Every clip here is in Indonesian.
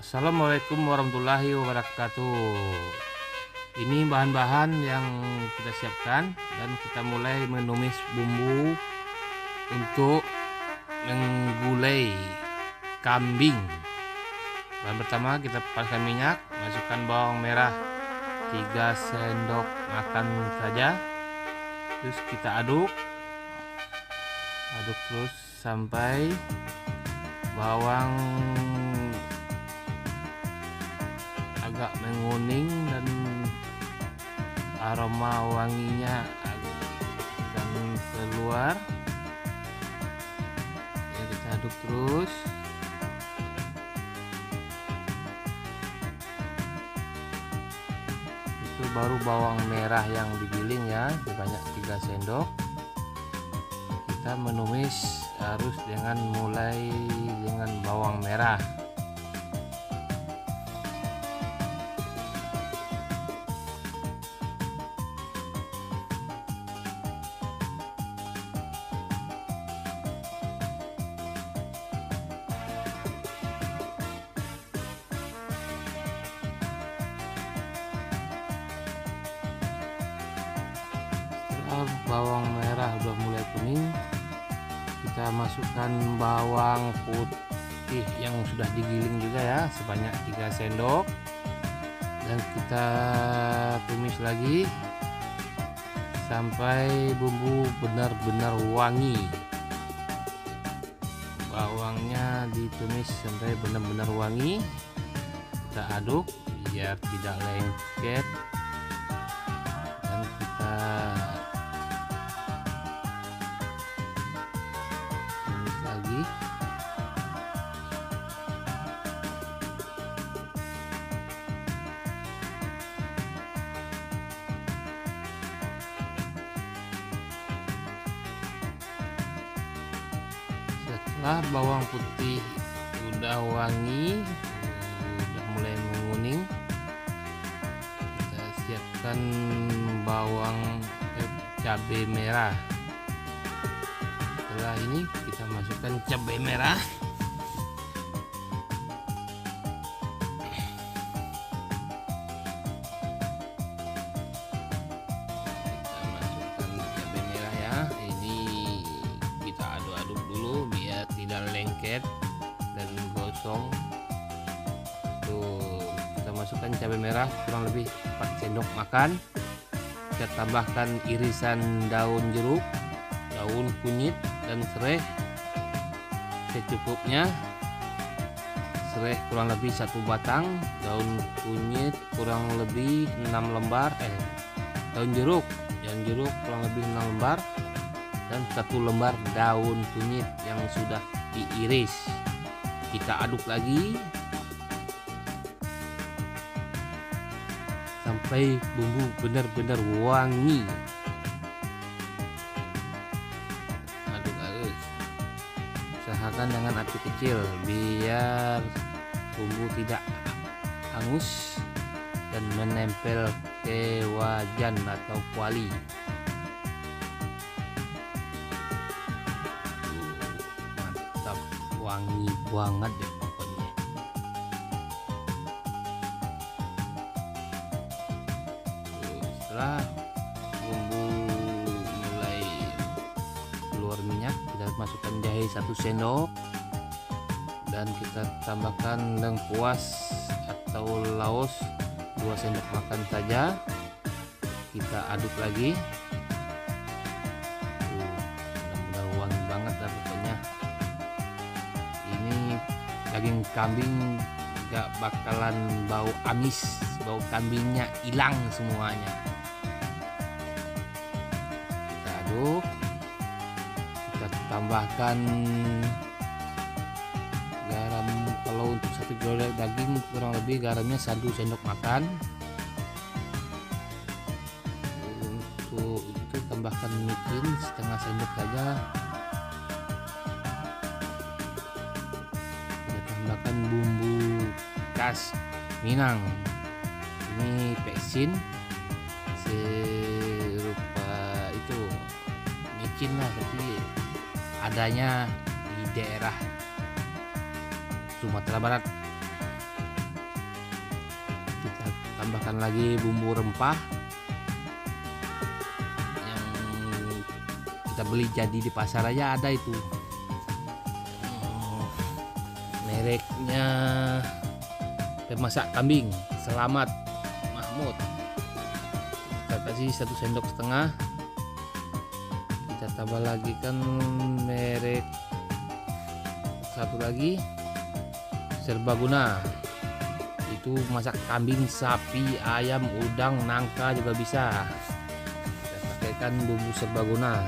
Assalamualaikum warahmatullahi wabarakatuh. Ini bahan-bahan yang kita siapkan dan kita mulai menumis bumbu untuk menggulai kambing. Bahan pertama, kita panaskan minyak, masukkan bawang merah 3 sendok makan saja. Terus kita aduk terus sampai bawang agak menguning dan aroma wanginya akan keluar. Ya, kita aduk terus. Itu baru bawang merah yang digiling ya, sebanyak 3 sendok. Kita menumis harus mulai dengan bawang merah. Bawang merah udah mulai kuning, kita masukkan bawang putih yang sudah digiling juga ya, sebanyak 3 sendok, dan kita tumis lagi sampai bumbu benar-benar wangi. Bawangnya ditumis sampai benar-benar wangi, kita aduk biar tidak lengket, dan kita lagi. Setelah bawang putih udah wangi, udah mulai menguning, kita siapkan cabai merah. Setelah ini kita masukkan cabai merah, ya. Ini kita aduk-aduk dulu biar tidak lengket dan gosong. Tuh, kita masukkan cabai merah kurang lebih 4 sendok makan. Kita tambahkan irisan daun jeruk, daun kunyit, dan serai secukupnya. Serai kurang lebih 1 batang, daun kunyit kurang lebih 6 lembar, daun jeruk kurang lebih 6 lembar, dan 1 lembar daun kunyit yang sudah diiris. Kita aduk lagi sampai bumbu benar-benar wangi. Usahakan dengan api kecil biar bumbu tidak hangus dan menempel ke wajan atau kuali. Mantap, wangi banget deh pokoknya. Setelah bumbu mulai keluar minyak, kita masukkan jahe 1 sendok, dan kita tambahkan lengkuas atau laos 2 sendok makan saja. Kita aduk lagi. Benar-benar wangi banget dah pokoknya. Ini daging kambing gak bakalan bau amis, bau kambingnya hilang semuanya. Kita aduk, kita tambahkan garam. Kalau untuk 1 kilo daging kurang lebih garamnya 1 sendok makan. Untuk itu tambahkan micin setengah sendok saja. Kita tambahkan bumbu khas Minang, ini peksin serupa itu micin lah, tapi adanya di daerah Sumatera Barat. Kita tambahkan lagi bumbu rempah yang kita beli jadi di pasar aja ada itu. Mereknya pemasak kambing Selamat Mahmud. Kita kasih 1 sendok setengah. Kita tambah lagi kan merek satu lagi Serbaguna, itu masak kambing, sapi, ayam, udang, nangka juga bisa. Kita pakaikan bumbu serbaguna.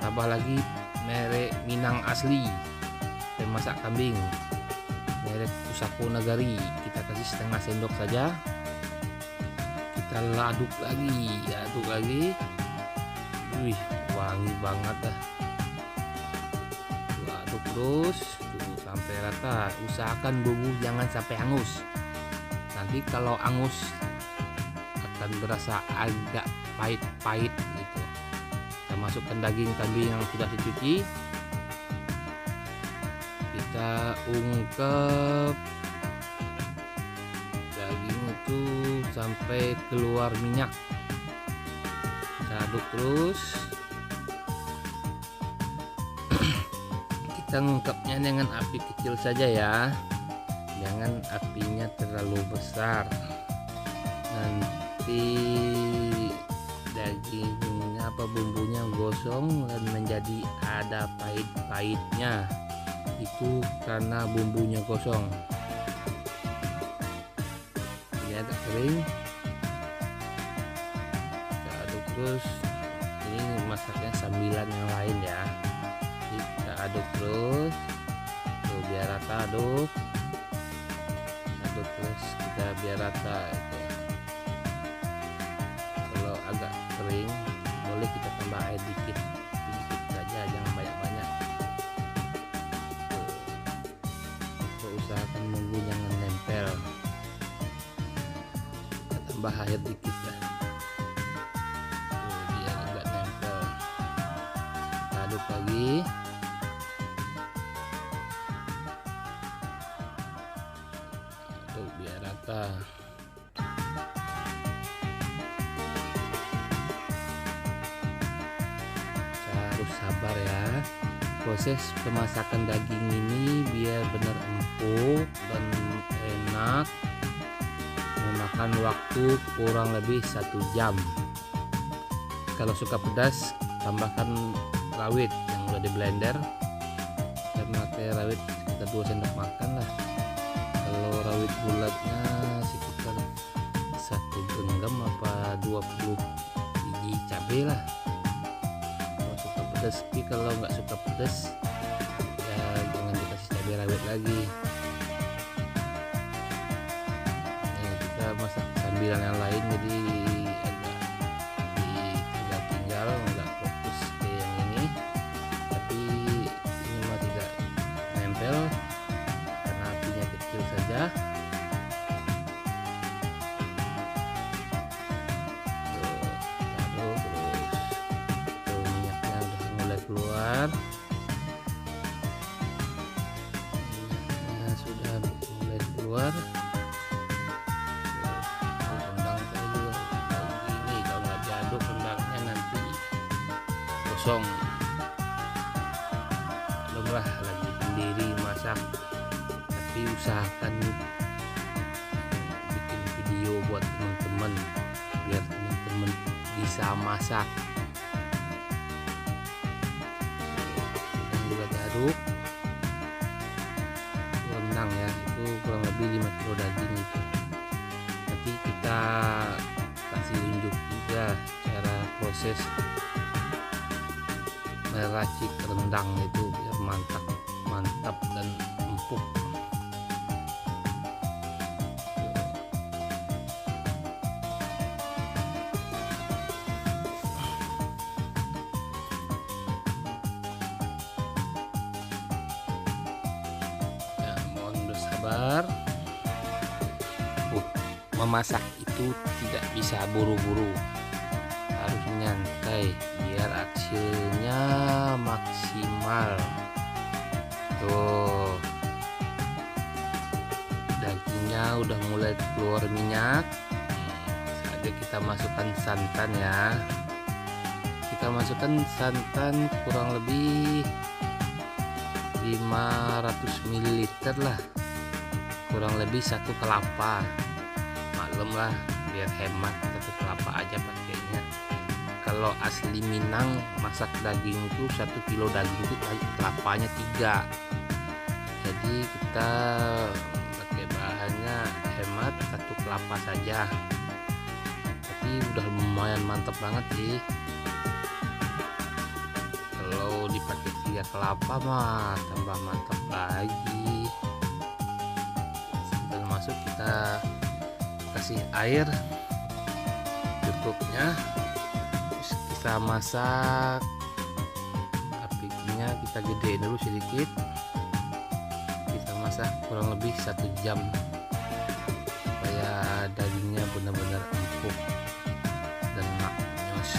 Tambah lagi merek Minang Asli pemasak kambing, merek Pusako Nagari. Kita kasih setengah sendok saja. Kita aduk lagi. Wih, wangi banget dah. Aduk terus sampai rata. Usahakan bumbu jangan sampai hangus. Nanti kalau hangus akan berasa agak pahit-pahit gitu. Kita masukkan daging kambing yang sudah dicuci. Kita ungkep daging itu sampai keluar minyak. Kita aduk terus. Kita ngungkepnya dengan api kecil saja ya, jangan apinya terlalu besar, nanti dagingnya bumbunya gosong dan menjadi ada pahit-pahitnya, itu karena bumbunya gosong. Ini agak kering, kita aduk terus. Ini masaknya sambilan yang lain ya. Kita aduk terus tuh biar rata. Aduk terus kita biar rata itu. Kalau agak kering boleh kita tambah air dikit saja, jangan banyak-banyak. Usahakan bumbu jangan nempel. Kita tambah air dikit ya, biar agak nempel. Kita aduk lagi. Biar rata. Kita harus sabar ya. Proses pemasakan daging ini biar benar empuk dan enak, memakan waktu kurang lebih 1 jam. Kalau suka pedas, tambahkan rawit yang udah di blender. Saya pakai rawit sekitar 2 sendok makan lah. Kalau rawit bulatnya sekitar 1 genggam apa 20 biji cabai lah. Kalau suka pedas, tapi kalau nggak suka pedas ya jangan dikasih cabai rawit lagi. Ini kita masak sambilan yang lain, jadi agak tinggal nggak fokus ke yang ini, tapi ini mah tidak nempel karena apinya kecil saja. Aduk terus. Tuh, minyaknya udah mulai keluar. Minyaknya sudah mulai keluar. Rendang saya juga kayak gini, kalau nggak diaduk rendangnya nanti kosong. Belum lah lagi sendiri masak, tapi usahakan bikin video buat teman-teman biar teman-teman bisa masak. Dan juga diaduk. Rendang ya, itu kurang lebih 5 kilo daging itu. Nanti kita kasih unjuk juga cara proses meracik rendang itu biar mantap dan empuk. Ya, mohon bersabar. Memasak itu tidak bisa buru-buru, harus nyantai biar hasilnya maksimal. Tuh, dagingnya udah mulai keluar minyak. Saatnya kita masukkan santan ya. Kita masukkan santan kurang lebih 500 ml lah, kurang lebih 1 kelapa. Maklum lah, biar hemat 1 kelapa aja pakainya. Kalau asli Minang masak daging itu 1 kilo daging itu kelapanya 3. Jadi kita pakai bahannya hemat 1 kelapa saja, tapi udah lumayan mantap banget sih. Kalau dipakai 3 kelapa mah tambah mantap lagi. Sebelum masuk kita kasih air cukupnya, terus kita masak. Apinya kita gedein dulu sedikit, kita masak kurang lebih 1 jam supaya dagingnya benar-benar empuk dan maknyos.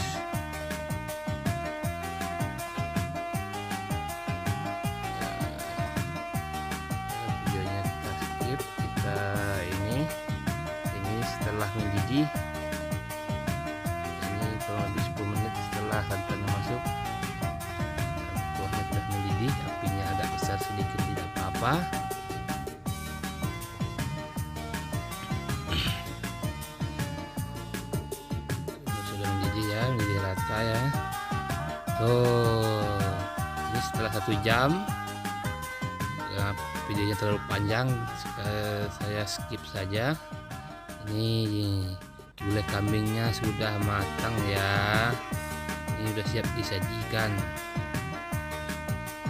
Videonya kita skip, kita ini setelah mendidih, ini kurang lebih 10 menit setelah santannya masuk, kuahnya sudah mendidih, apinya agak besar sedikit tidak apa-apa. Sudah mendidih ya, mendidih rata ya. Tuh, ini setelah 1 jam. Ya, videonya terlalu panjang, saya skip saja. Ini gulai kambingnya sudah matang ya, ini sudah siap disajikan.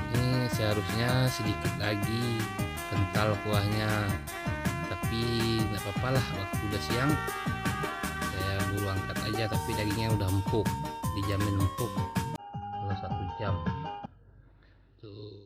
Ini seharusnya sedikit lagi kental kuahnya, tapi nggak apa-apa lah, waktu udah siang saya buru angkat aja. Tapi dagingnya udah empuk, dijamin empuk kalau 1 jam tuh.